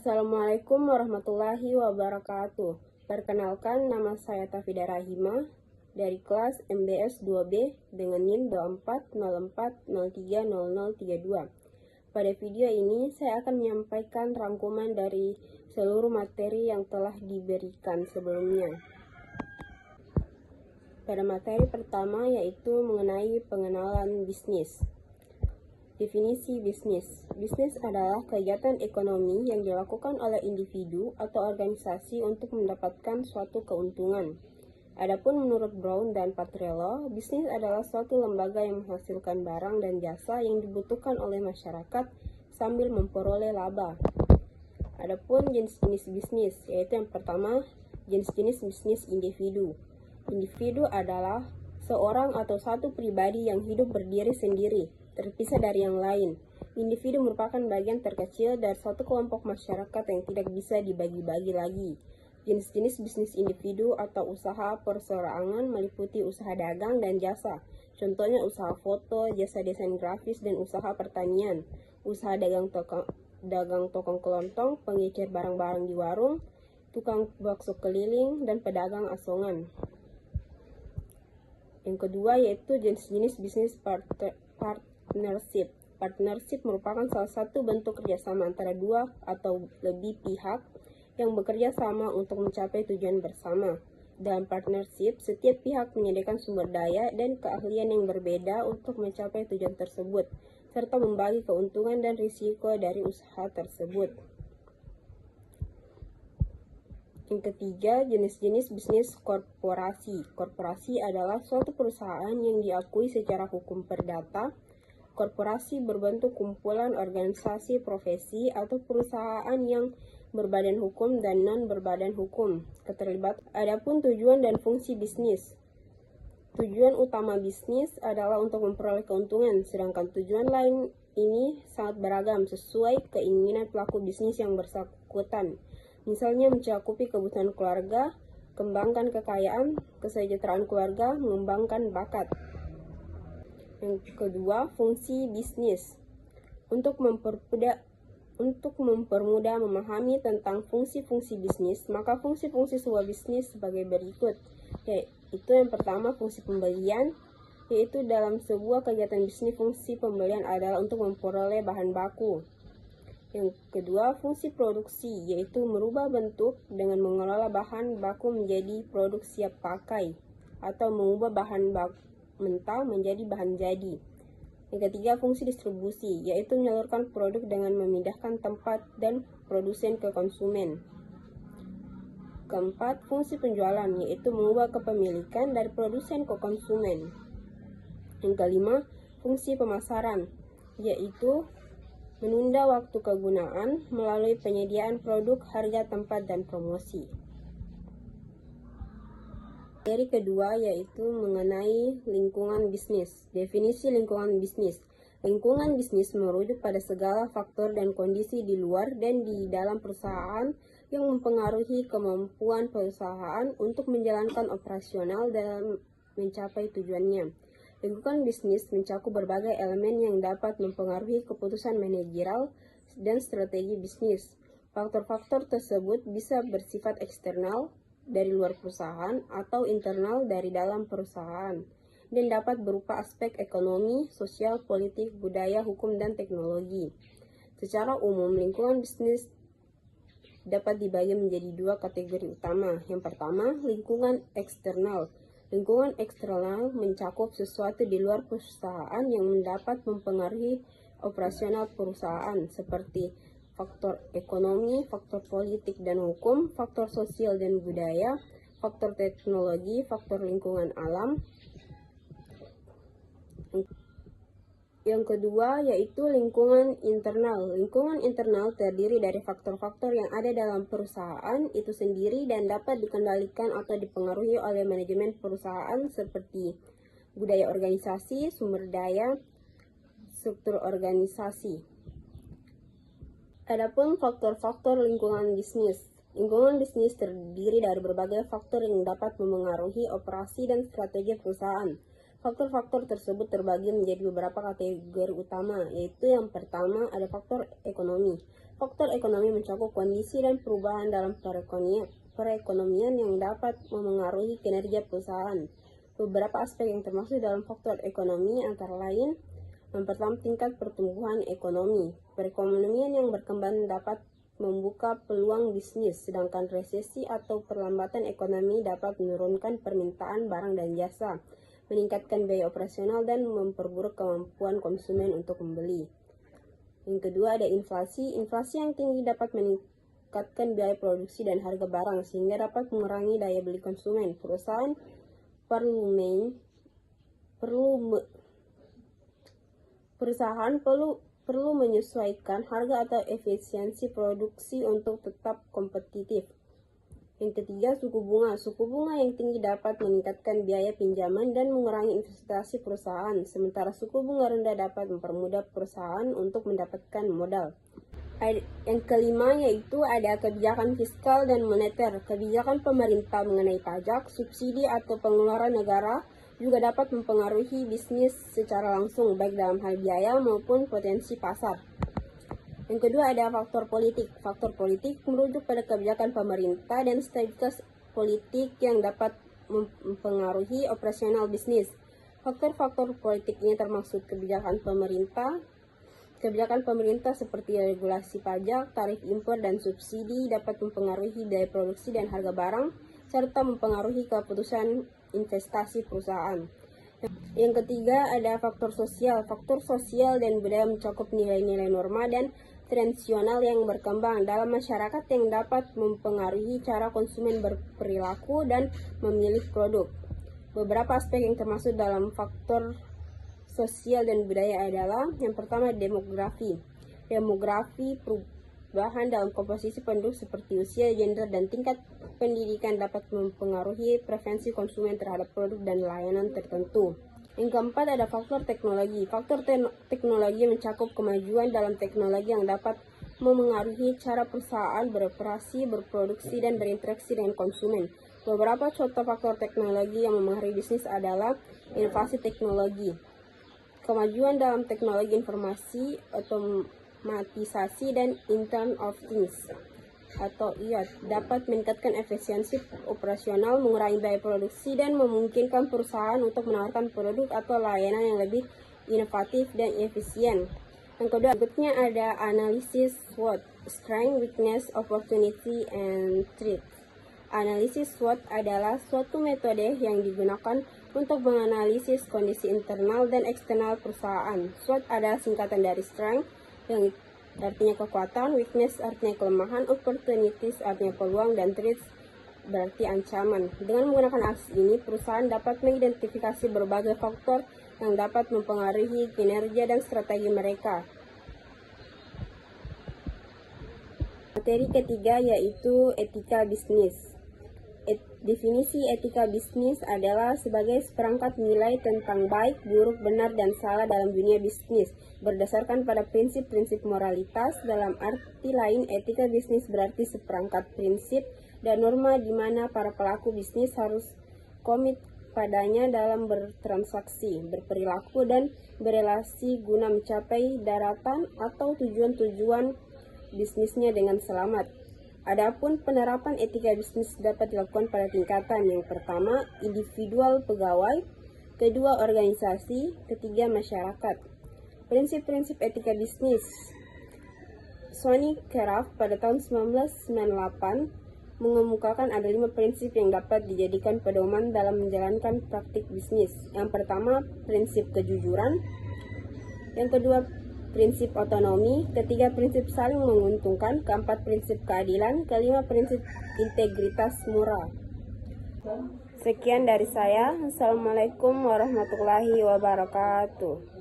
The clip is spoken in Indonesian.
Assalamualaikum warahmatullahi wabarakatuh. Perkenalkan, nama saya Tafida Rahima dari kelas MBS 2B dengan NIM 2404030032. Pada video ini, saya akan menyampaikan rangkuman dari seluruh materi yang telah diberikan sebelumnya. Pada materi pertama yaitu mengenai pengenalan bisnis. Definisi bisnis. Bisnis adalah kegiatan ekonomi yang dilakukan oleh individu atau organisasi untuk mendapatkan suatu keuntungan. Adapun menurut Brown dan Patrello, bisnis adalah suatu lembaga yang menghasilkan barang dan jasa yang dibutuhkan oleh masyarakat sambil memperoleh laba. Adapun jenis-jenis bisnis, yaitu yang pertama, jenis-jenis bisnis individu. Individu adalah seorang atau satu pribadi yang hidup berdiri sendiri, terpisah dari yang lain. Individu merupakan bagian terkecil dari suatu kelompok masyarakat yang tidak bisa dibagi-bagi lagi. Jenis-jenis bisnis individu atau usaha perseorangan meliputi usaha dagang dan jasa. Contohnya usaha foto, jasa desain grafis, dan usaha pertanian. Usaha dagang tokong kelontong, pengecir barang-barang di warung, tukang bakso keliling, dan pedagang asongan. Yang kedua yaitu jenis-jenis bisnis partnership. Partnership merupakan salah satu bentuk kerjasama antara dua atau lebih pihak yang bekerja sama untuk mencapai tujuan bersama. Dalam partnership, setiap pihak menyediakan sumber daya dan keahlian yang berbeda untuk mencapai tujuan tersebut, serta membagi keuntungan dan risiko dari usaha tersebut. Yang ketiga, jenis-jenis bisnis korporasi. Korporasi adalah suatu perusahaan yang diakui secara hukum perdata. Korporasi berbentuk kumpulan organisasi profesi atau perusahaan yang berbadan hukum dan non-berbadan hukum. Adapun tujuan dan fungsi bisnis. Tujuan utama bisnis adalah untuk memperoleh keuntungan, sedangkan tujuan lain ini sangat beragam sesuai keinginan pelaku bisnis yang bersangkutan. Misalnya mencakupi kebutuhan keluarga, kembangkan kekayaan, kesejahteraan keluarga, mengembangkan bakat. Yang kedua, fungsi bisnis. Untuk mempermudah memahami tentang fungsi-fungsi bisnis, maka fungsi-fungsi sebuah bisnis sebagai berikut. Yaitu yang pertama, fungsi pembelian, yaitu dalam sebuah kegiatan bisnis, fungsi pembelian adalah untuk memperoleh bahan baku. Yang kedua, fungsi produksi, yaitu merubah bentuk dengan mengelola bahan baku menjadi produk siap pakai, atau mengubah bahan baku mentah menjadi bahan jadi. Yang ketiga, fungsi distribusi, yaitu menyalurkan produk dengan memindahkan tempat dan produsen ke konsumen. Keempat, fungsi penjualan, yaitu mengubah kepemilikan dari produsen ke konsumen. Yang kelima, fungsi pemasaran, yaitu menunda waktu kegunaan melalui penyediaan produk, harga, tempat, dan promosi. Materi kedua yaitu mengenai lingkungan bisnis. Definisi lingkungan bisnis. Lingkungan bisnis merujuk pada segala faktor dan kondisi di luar dan di dalam perusahaan yang mempengaruhi kemampuan perusahaan untuk menjalankan operasional dalam mencapai tujuannya. Lingkungan bisnis mencakup berbagai elemen yang dapat mempengaruhi keputusan manajerial dan strategi bisnis. Faktor-faktor tersebut bisa bersifat eksternal dari luar perusahaan atau internal dari dalam perusahaan, dan dapat berupa aspek ekonomi, sosial, politik, budaya, hukum, dan teknologi. Secara umum, lingkungan bisnis dapat dibagi menjadi dua kategori utama. Yang pertama, lingkungan eksternal. Lingkungan eksternal mencakup sesuatu di luar perusahaan yang dapat mempengaruhi operasional perusahaan, seperti faktor ekonomi, faktor politik dan hukum, faktor sosial dan budaya, faktor teknologi, faktor lingkungan alam. Yang kedua yaitu lingkungan internal. Lingkungan internal terdiri dari faktor-faktor yang ada dalam perusahaan itu sendiri dan dapat dikendalikan atau dipengaruhi oleh manajemen perusahaan seperti budaya organisasi, sumber daya, struktur organisasi. Adapun faktor-faktor lingkungan bisnis. Lingkungan bisnis terdiri dari berbagai faktor yang dapat memengaruhi operasi dan strategi perusahaan. Faktor-faktor tersebut terbagi menjadi beberapa kategori utama, yaitu yang pertama ada faktor ekonomi. Faktor ekonomi mencakup kondisi dan perubahan dalam perekonomian yang dapat memengaruhi kinerja perusahaan. Beberapa aspek yang termasuk dalam faktor ekonomi antara lain, yang pertama tingkat pertumbuhan ekonomi. Perekonomian yang berkembang dapat membuka peluang bisnis, sedangkan resesi atau perlambatan ekonomi dapat menurunkan permintaan barang dan jasa, meningkatkan biaya operasional dan memperburuk kemampuan konsumen untuk membeli. Yang kedua ada inflasi. Inflasi yang tinggi dapat meningkatkan biaya produksi dan harga barang sehingga dapat mengurangi daya beli konsumen. Perusahaan perlu menyesuaikan harga atau efisiensi produksi untuk tetap kompetitif. Yang ketiga, suku bunga. Suku bunga yang tinggi dapat meningkatkan biaya pinjaman dan mengurangi investasi perusahaan, sementara suku bunga rendah dapat mempermudah perusahaan untuk mendapatkan modal. Yang kelima yaitu ada kebijakan fiskal dan moneter. Kebijakan pemerintah mengenai pajak, subsidi atau pengeluaran negara juga dapat mempengaruhi bisnis secara langsung, baik dalam hal biaya maupun potensi pasar. Yang kedua ada faktor politik. Faktor politik merujuk pada kebijakan pemerintah dan stabilitas politik yang dapat mempengaruhi operasional bisnis. Faktor-faktor politik ini termasuk kebijakan pemerintah. Kebijakan pemerintah seperti regulasi pajak, tarif impor, dan subsidi dapat mempengaruhi biaya produksi dan harga barang, serta mempengaruhi keputusan investasi perusahaan. Yang ketiga ada faktor sosial. Faktor sosial dan budaya mencakup nilai-nilai norma dan tradisional yang berkembang dalam masyarakat yang dapat mempengaruhi cara konsumen berperilaku dan memilih produk. Beberapa aspek yang termasuk dalam faktor sosial dan budaya adalah yang pertama demografi. Demografi perubahan dalam komposisi penduduk seperti usia, gender, dan tingkat pendidikan dapat mempengaruhi preferensi konsumen terhadap produk dan layanan tertentu. Yang keempat ada faktor teknologi. Faktor teknologi mencakup kemajuan dalam teknologi yang dapat memengaruhi cara perusahaan beroperasi, berproduksi, dan berinteraksi dengan konsumen. Beberapa contoh faktor teknologi yang memengaruhi bisnis adalah inovasi teknologi, kemajuan dalam teknologi informasi, otomatisasi, dan Internet of Things atau IoT dapat meningkatkan efisiensi operasional, mengurangi biaya produksi, dan memungkinkan perusahaan untuk menawarkan produk atau layanan yang lebih inovatif dan efisien. Yang kedua, berikutnya ada analisis SWOT, Strength, Weakness, Opportunity, and Threat. Analisis SWOT adalah suatu metode yang digunakan untuk menganalisis kondisi internal dan eksternal perusahaan. SWOT adalah singkatan dari Strength, yang artinya kekuatan, weakness artinya kelemahan, opportunities artinya peluang, dan threats berarti ancaman. Dengan menggunakan aksi ini, perusahaan dapat mengidentifikasi berbagai faktor yang dapat mempengaruhi kinerja dan strategi mereka. Materi ketiga yaitu etika bisnis. Definisi etika bisnis adalah sebagai seperangkat nilai tentang baik, buruk, benar, dan salah dalam dunia bisnis, berdasarkan pada prinsip-prinsip moralitas. Dalam arti lain, etika bisnis berarti seperangkat prinsip dan norma di mana para pelaku bisnis harus komit padanya dalam bertransaksi, berperilaku, dan berelasi guna mencapai daratan atau tujuan-tujuan bisnisnya dengan selamat. Adapun penerapan etika bisnis dapat dilakukan pada tingkatan yang pertama, individual pegawai, kedua organisasi, ketiga masyarakat. Prinsip-prinsip etika bisnis. Sonny Craft pada tahun 1998 mengemukakan ada 5 prinsip yang dapat dijadikan pedoman dalam menjalankan praktik bisnis. Yang pertama, prinsip kejujuran. Yang kedua, prinsip otonomi. Ketiga, prinsip saling menguntungkan. Keempat, prinsip keadilan. Kelima, prinsip integritas moral. Sekian dari saya. Assalamualaikum warahmatullahi wabarakatuh.